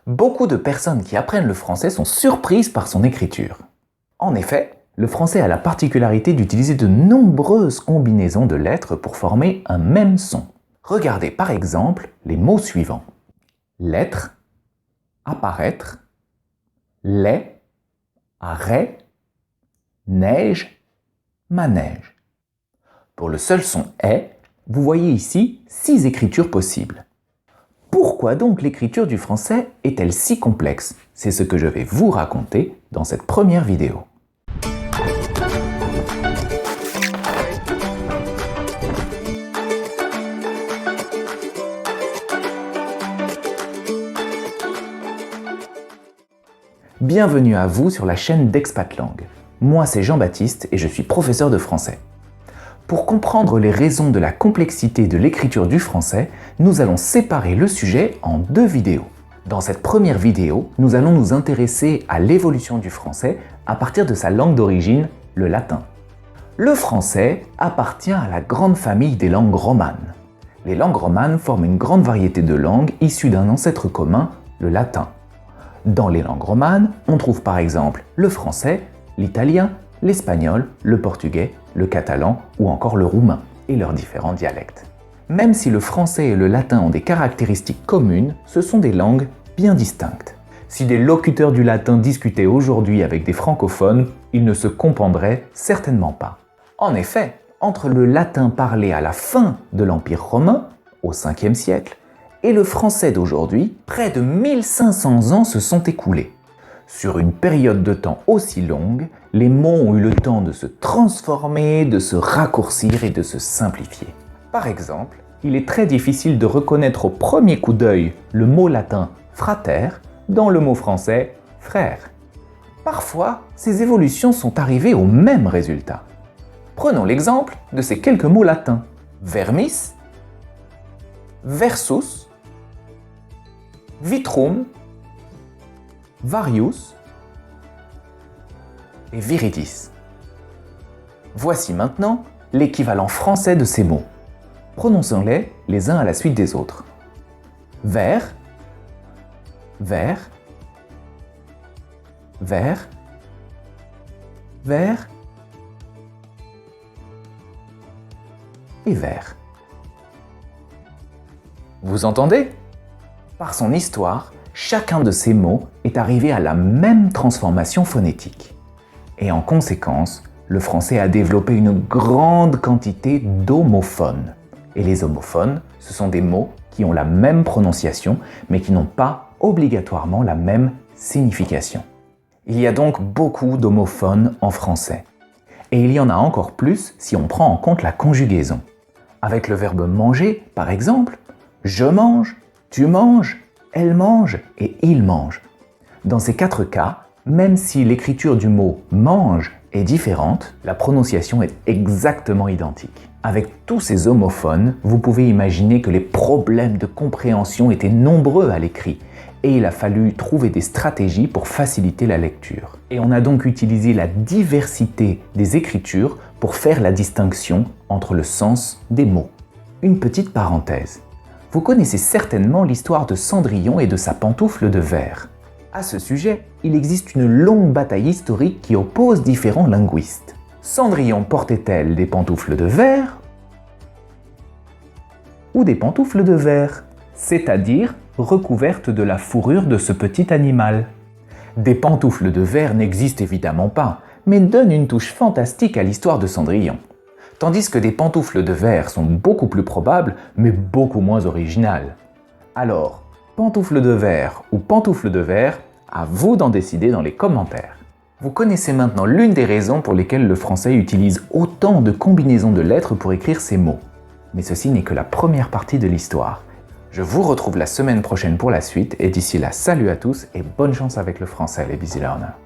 Beaucoup de personnes qui apprennent le français sont surprises par son écriture. En effet, le français a la particularité d'utiliser de nombreuses combinaisons de lettres pour former un même son. Regardez par exemple les mots suivants. Lettre, apparaître, lait, arrêt, neige, manège. Pour le seul son « est », vous voyez ici 6 écritures possibles. Pourquoi donc l'écriture du français est-elle si complexe? C'est ce que je vais vous raconter dans cette première vidéo. Bienvenue à vous sur la chaîne d'Expatlangue. Moi c'est Jean-Baptiste et je suis professeur de français. Pour comprendre les raisons de la complexité de l'écriture du français, nous allons séparer le sujet en 2 vidéos. Dans cette première vidéo, nous allons nous intéresser à l'évolution du français à partir de sa langue d'origine, le latin. Le français appartient à la grande famille des langues romanes. Les langues romanes forment une grande variété de langues issues d'un ancêtre commun, le latin. Dans les langues romanes, on trouve par exemple le français, l'italien, l'espagnol, le portugais, le catalan ou encore le roumain et leurs différents dialectes. Même si le français et le latin ont des caractéristiques communes, ce sont des langues bien distinctes. Si des locuteurs du latin discutaient aujourd'hui avec des francophones, ils ne se comprendraient certainement pas. En effet, entre le latin parlé à la fin de l'Empire romain, au 5e siècle, et le français d'aujourd'hui, près de 1500 ans se sont écoulés. Sur une période de temps aussi longue, les mots ont eu le temps de se transformer, de se raccourcir et de se simplifier. Par exemple, il est très difficile de reconnaître au premier coup d'œil le mot latin « frater » dans le mot français « frère ». Parfois, ces évolutions sont arrivées au même résultat. Prenons l'exemple de ces quelques mots latins « vermis »,« versus »,« vitrum », varius et viridis. Voici maintenant l'équivalent français de ces mots. Prononçons-les les uns à la suite des autres. Vert, vert, vert, vert et vert. Vous entendez? Par son histoire, chacun de ces mots est arrivé à la même transformation phonétique. Et en conséquence, le français a développé une grande quantité d'homophones. Et les homophones, ce sont des mots qui ont la même prononciation, mais qui n'ont pas obligatoirement la même signification. Il y a donc beaucoup d'homophones en français. Et il y en a encore plus si on prend en compte la conjugaison. Avec le verbe manger, par exemple, je mange, tu manges, elle mange et il mange. Dans ces 4 cas, même si l'écriture du mot « mange » est différente, la prononciation est exactement identique. Avec tous ces homophones, vous pouvez imaginer que les problèmes de compréhension étaient nombreux à l'écrit et il a fallu trouver des stratégies pour faciliter la lecture. Et on a donc utilisé la diversité des écritures pour faire la distinction entre le sens des mots. Une petite parenthèse. Vous connaissez certainement l'histoire de Cendrillon et de sa pantoufle de verre. À ce sujet, il existe une longue bataille historique qui oppose différents linguistes. Cendrillon portait-elle des pantoufles de verre ou des pantoufles de verre, c'est-à-dire recouvertes de la fourrure de ce petit animal? Des pantoufles de verre n'existent évidemment pas, mais donnent une touche fantastique à l'histoire de Cendrillon. Tandis que des pantoufles de verre sont beaucoup plus probables, mais beaucoup moins originales. Alors, pantoufles de verre ou pantoufles de verre, à vous d'en décider dans les commentaires. Vous connaissez maintenant l'une des raisons pour lesquelles le français utilise autant de combinaisons de lettres pour écrire ces mots. Mais ceci n'est que la première partie de l'histoire. Je vous retrouve la semaine prochaine pour la suite, et d'ici là, salut à tous et bonne chance avec le français les busy learners.